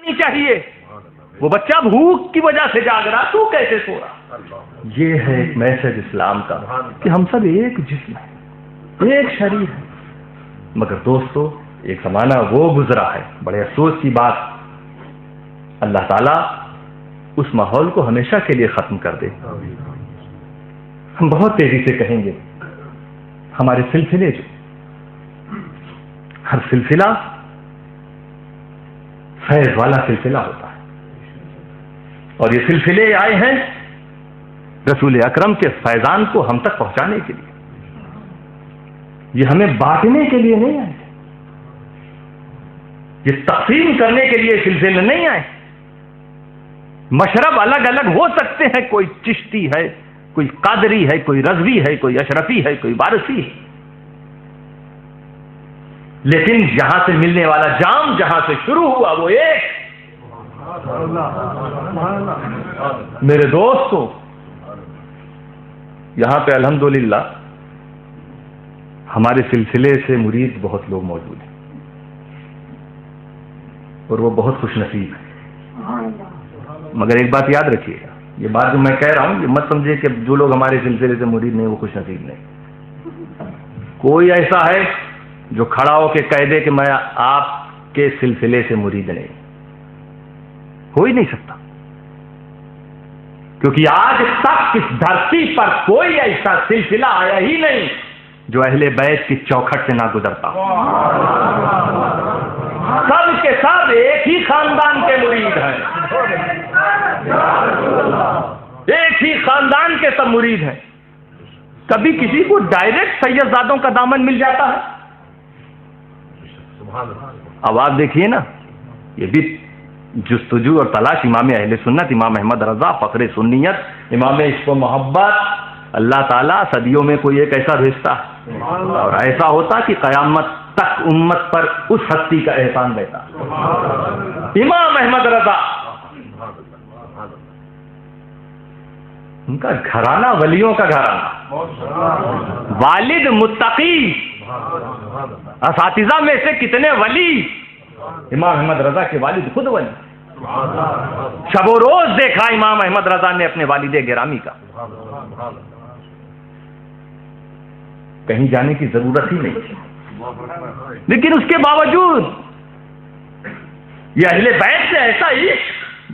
نہیں چاہیے. وہ بچہ بھوک کی وجہ سے جاگ رہا, تو کیسے سو رہا؟ یہ ہے ایک میسج اسلام کا کہ ہم سب ایک جسم ہیں, ایک شریر ہے. مگر دوستو ایک زمانہ وہ گزرا ہے, بڑے افسوس کی بات, اللہ تعالیٰ اس ماحول کو ہمیشہ کے لیے ختم کر دے. ہم بہت تیزی سے کہیں گے ہمارے سلسلے, جو ہر سلسلہ فیض والا سلسلہ ہوتا ہے, اور یہ سلسلے آئے ہیں رسول اکرم کے فیضان کو ہم تک پہنچانے کے لیے. یہ ہمیں بانٹنے کے لیے نہیں آئے, یہ تقسیم کرنے کے لیے سلسلے نہیں آئے. مشرب الگ الگ ہو سکتے ہیں, کوئی چشتی ہے, کوئی قادری ہے, کوئی رضوی ہے, کوئی اشرفی ہے, کوئی وارثی ہے, لیکن جہاں سے ملنے والا جام, جہاں سے شروع ہوا, وہ ایک. میرے دوستوں, یہاں پہ الحمدللہ ہمارے سلسلے سے مرید بہت لوگ موجود ہیں, اور وہ بہت خوش نصیب ہیں. مگر ایک بات یاد رکھیے گا, یہ بات جو میں کہہ رہا ہوں یہ مت سمجھے کہ جو لوگ ہمارے سلسلے سے مرید نہیں وہ خوش نصیب نہیں. کوئی ایسا ہے جو کھڑا ہو کے کہہ دے کہ میں آپ کے سلسلے سے مرید نہیں, ہو ہی نہیں سکتا. کیونکہ آج تک اس دھرتی پر کوئی ایسا سلسلہ آیا ہی نہیں جو اہل بیت کی چوکھٹ سے نہ گزرتا. سب کے سب ایک ہی خاندان کے مرید ہیں, ایک ہی خاندان کے سب مرید ہیں. کبھی کسی کو ڈائریکٹ سیدزادوں کا دامن مل جاتا ہے. اب آپ دیکھیے نا, یہ بھی جستجو اور تلاش امام اہل سنت, امام احمد رضا فخر سنیت, امام عشق و محبت, اللہ تعالیٰ صدیوں میں کوئی ایک ایسا بھیجتا اور ایسا ہوتا کہ قیامت تک امت پر اس ہستی کا احسان رہتا. امام احمد رضا, ان کا گھرانہ ولیوں کا گھرانہ, والد متقی, اساتذہ میں سے کتنے ولی. امام احمد رضا کے والد خود ولی, شب و روز دیکھا امام احمد رضا نے اپنے والد گرامی کا. کہیں جانے کی ضرورت ہی نہیں, لیکن اس کے باوجود یہ اہل بیت سے ایسا ہی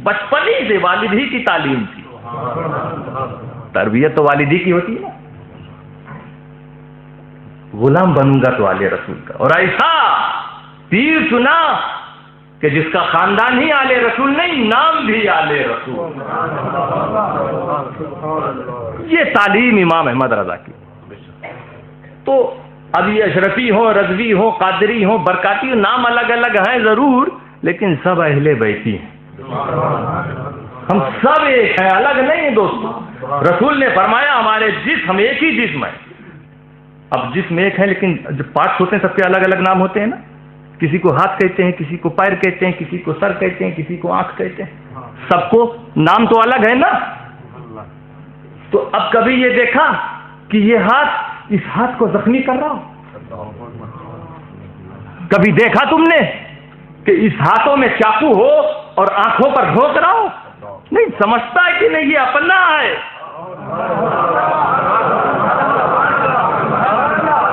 بچپن ہی سے والد ہی کی تعلیم تھی. تربیت تو والدی کی ہوتی ہے نا, غلام بنوں گا تو آل رسول کا. اور ایسا پیر سنا کہ جس کا خاندان ہی آل رسول نہیں, نام بھی آل رسول. یہ تعلیم امام احمد رضا کی. تو اب یہ اشرفی ہو, رضوی ہو, قادری ہو, برکاتی ہو, نام الگ الگ ہیں ضرور, لیکن سب اہل بیتی ہیں. ہم سب ایک ہیں, الگ نہیں ہیں دوستو. رسول نے فرمایا ہمارے جسم, ہم ایک ہی جسم ہے. اب جسم ایک ہے لیکن جو پارٹس ہوتے ہیں سب کے الگ الگ نام ہوتے ہیں نا. کسی کو ہاتھ کہتے ہیں, کسی کو پیر کہتے ہیں, کسی کو سر کہتے ہیں, کسی کو آنکھ کہتے ہیں. سب کو نام تو الگ ہے نا. تو اب کبھی یہ دیکھا کہ یہ ہاتھ اس ہاتھ کو زخمی کر رہا ہو؟ کبھی دیکھا تم نے کہ اس ہاتھوں میں چاقو ہو اور آنکھوں پر گھونک رہا ہو؟ نہیں. سمجھتا ہے کہ نہیں یہ اپنا ہے.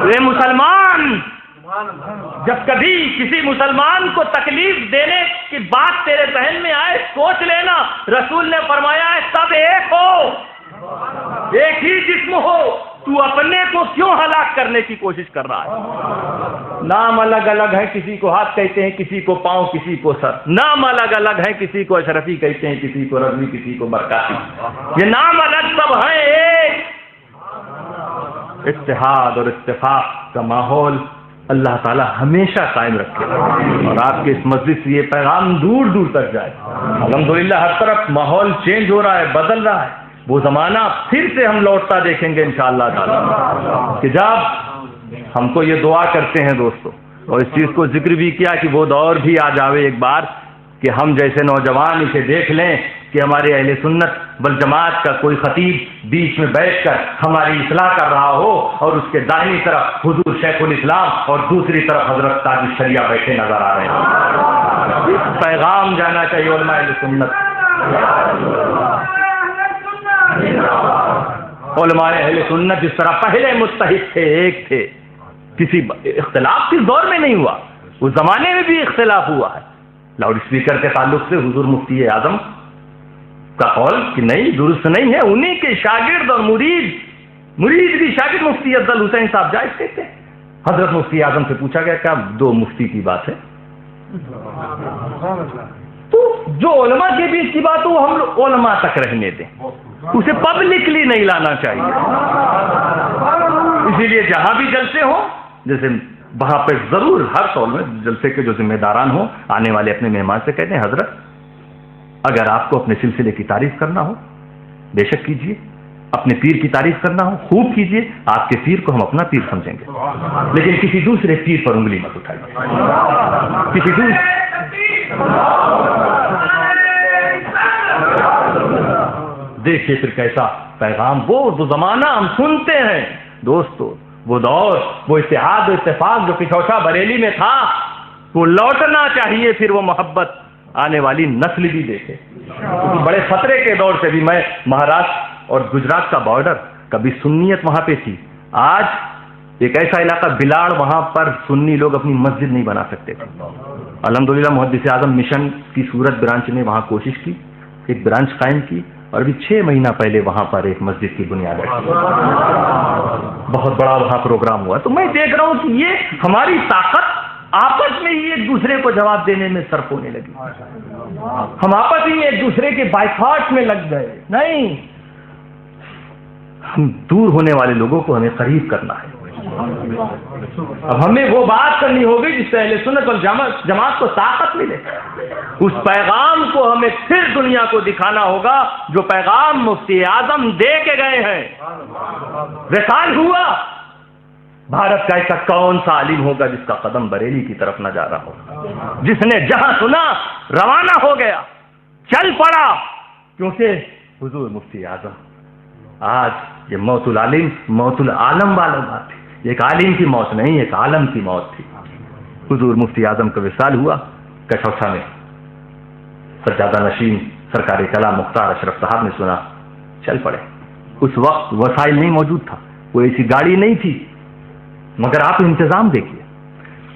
اے مسلمان, جب کبھی کسی مسلمان کو تکلیف دینے کی بات تیرے ذہن میں آئے, سوچ لینا رسول نے فرمایا ہے سب ایک ہو, ایک ہی جسم ہو. تو اپنے کو کیوں ہلاک کرنے کی کوشش کر رہا ہے؟ نام الگ الگ ہے, کسی کو ہاتھ کہتے ہیں, کسی کو پاؤں, کسی کو سر. نام الگ الگ ہے, کسی کو اشرفی کہتے ہیں, کسی کو رضوی, کسی کو برکاتی. یہ نام الگ سب ہیں, ایک. اتحاد اور اتفاق کا ماحول اللہ تعالی ہمیشہ قائم رکھے اور آپ کے اس مسجد سے یہ پیغام دور دور تک جائے. الحمدللہ ہر طرف ماحول چینج ہو رہا ہے, بدل رہا ہے. وہ زمانہ پھر سے ہم لوٹتا دیکھیں گے انشاءاللہ تعالی کہ جب ہم کو یہ دعا کرتے ہیں دوستو, اور اس چیز کو ذکر بھی کیا کہ وہ دور بھی آ جاوے ایک بار کہ ہم جیسے نوجوان اسے دیکھ لیں کہ ہمارے اہل سنت والجماعت کا کوئی خطیب بیچ میں بیٹھ کر ہماری اصلاح کر رہا ہو اور اس کے دائیں طرف حضور شیخ الاسلام اور دوسری طرف حضرت تاج الشریعہ بیٹھے نظر آ رہے ہیں. پیغام جانا چاہیے علماء اہل سنت. علماء اہل سنت جس طرح پہلے متحد تھے، ایک تھے، کسی اختلاف کس دور میں نہیں ہوا، اس زمانے میں بھی اختلاف ہوا ہے. لاؤڈ اسپیکر کے تعلق سے حضور مفتی اعظم کا قول کہ نہیں درست نہیں ہے، انہی کے شاگرد اور مرید بھی شاگرد مفتی افضل حسین صاحب جائز کہتے ہیں. حضرت مفتی اعظم سے پوچھا گیا کیا دو مفتی کی بات ہے؟ تو جو علماء کے بیچ کی بات ہو ہم لوگ علماء تک رہنے دیں، اسے پبلکلی نہیں لانا چاہیے. اسی لیے جہاں بھی جلسے ہوں، جیسے وہاں پہ ضرور ہر طول میں جلسے کے جو ذمہ داران ہوں آنے والے اپنے مہمان سے کہتے ہیں حضرت اگر آپ کو اپنے سلسلے کی تعریف کرنا ہو بے شک کیجیے، اپنے پیر کی تعریف کرنا ہو خوب کیجیے، آپ کے پیر کو ہم اپنا پیر سمجھیں گے، لیکن کسی دوسرے پیر پر انگلی مت اٹھائیے. کسی دوسرے دیکھیے پھر کیسا پیغام. وہ زمانہ ہم سنتے ہیں دوستو، وہ دور، وہ اتحاد و اتفاق جو پچھوٹا بریلی میں تھا وہ لوٹنا چاہیے. پھر وہ محبت آنے والی نسل بھی دیکھے. بڑے خطرے کے دور سے بھی میں مہاراشٹر اور گجرات کا بارڈر، کبھی سنیت وہاں پہ تھی، آج ایک ایسا علاقہ بلاڑ، وہاں پر سنی لوگ اپنی مسجد نہیں بنا سکتے تھے. الحمدللہ محدث اعظم مشن کی سورت برانچ نے وہاں کوشش کی، ایک برانچ قائم کی، اور ابھی 6 مہینہ پہلے وہاں پر ایک مسجد کی بنیاد رکھی. بہت بڑا وہاں پروگرام ہوا. تو میں دیکھ رہا ہوں کہ یہ ہماری طاقت آپس میں ہی ایک دوسرے کو جواب دینے میں صرف ہونے لگی. ہم آپس ہی ایک دوسرے کے بائیکاٹ میں لگ گئے. نہیں، ہم دور ہونے والے لوگوں کو ہمیں قریب کرنا ہے. اب ہمیں وہ بات کرنی ہوگی جس سے اہل سنت والجماعت کو طاقت ملے. اس پیغام کو ہمیں پھر دنیا کو دکھانا ہوگا جو پیغام مفتی اعظم دے کے گئے ہیں. وصال ہوا. بھارت کا ایسا کون سا عالم ہوگا جس کا قدم بریلی کی طرف نہ جا رہا ہو، جس نے جہاں سنا روانہ ہو گیا، چل پڑا. کیونکہ حضور مفتی اعظم آج یہ موت العالم موت العالم والا بات ہے. ایک عالم کی موت نہیں، ایک عالم کی موت تھی. حضور مفتی اعظم کا وصال ہوا. کچھوٹا میں سجادہ نشین سرکار کلام مختار اشرف صاحب نے سنا، چل پڑے. اس وقت وسائل نہیں موجود تھا، کوئی ایسی گاڑی نہیں تھی، مگر آپ انتظام دیکھیے.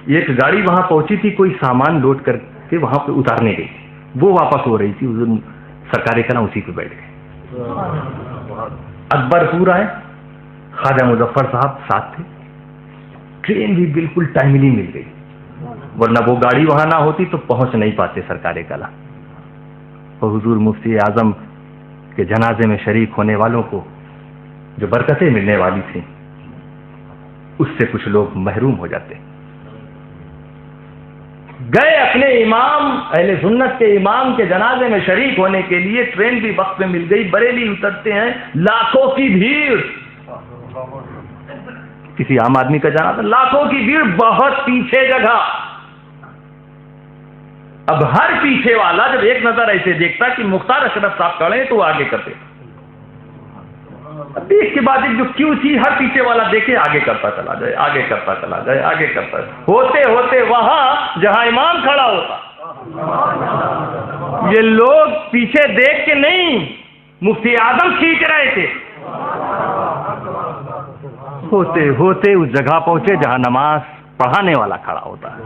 ایک گاڑی وہاں پہنچی تھی، کوئی سامان لوڈ کر کے وہاں پہ اتارنے گئی، وہ واپس ہو رہی تھی، حضور سرکار کلام اسی پہ بیٹھ گئے. اکبر پورا ہے، خواجہ مظفر صاحب ساتھ تھے. ٹرین بھی بالکل ٹائملی مل گئی، ورنہ وہ گاڑی وہاں نہ ہوتی تو پہنچ نہیں پاتے سرکار کلام. اور حضور مفتی اعظم کے جنازے میں شریک ہونے والوں کو جو برکتیں ملنے والی تھیں اس سے کچھ لوگ محروم ہو جاتے. گئے اپنے امام اہل سنت کے امام کے جنازے میں شریک ہونے کے لیے، ٹرین بھی وقت میں مل گئی، بریلی اترتے ہیں، لاکھوں کی بھیڑ. کسی عام آدمی کا جنازہ، لاکھوں کی بھیڑ، بہت پیچھے جگہ. اب ہر پیچھے والا جب ایک نظر ایسے دیکھتا کہ مختار اشرف صاحب کھڑے ہیں تو آگے کرتے. اب اس کے بعد جو کیوں تھی، ہر پیچھے والا دیکھے آگے کرتا چلا جائے، آگے کرتا چلا جائے، آگے کرتا جائے. ہوتے ہوتے وہاں جہاں امام کھڑا ہوتا، یہ لوگ پیچھے دیکھ کے نہیں، مفتی اعظم کھینچ رہے تھے. ہوتے ہوتے اس جگہ پہنچے جہاں نماز پڑھانے والا کھڑا ہوتا ہے.